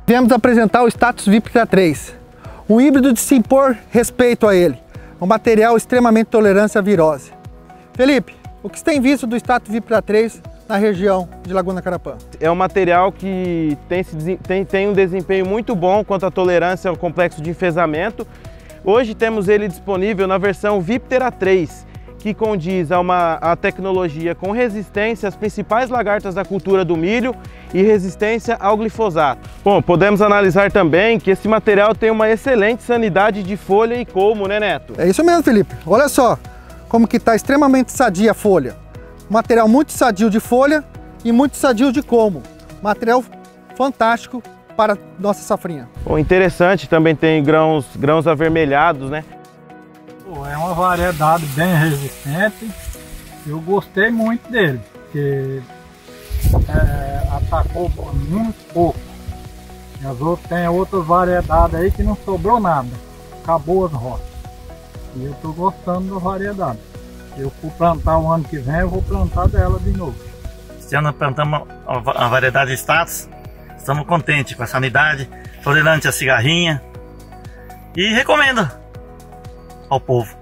Viemos apresentar o Status Viptera 3, um híbrido de se impor respeito a ele, um material extremamente tolerante à virose. Felipe, o que você tem visto do Status Viptera 3 na região de Laguna Carapã? É um material que tem um desempenho muito bom quanto à tolerância ao complexo de enfesamento. Hoje temos ele disponível na versão Viptera 3, que condiz a tecnologia com resistência às principais lagartas da cultura do milho e resistência ao glifosato. Bom, podemos analisar também que esse material tem uma excelente sanidade de folha e colmo, né, Neto? É isso mesmo, Felipe. Olha só como que está extremamente sadia a folha. Material muito sadio de folha e muito sadio de colmo. Material fantástico para nossa safrinha. Bom, interessante, também tem grãos avermelhados, né? É uma variedade bem resistente. Eu gostei muito dele, porque atacou muito pouco. Tem outras variedades aí que não sobrou nada, acabou as roças. E eu estou gostando da variedade. Se eu for plantar o ano que vem, eu vou plantar dela de novo. Esse ano plantamos a variedade Status. Estamos contentes com a sanidade, tolerante à cigarrinha. E recomendo ao povo.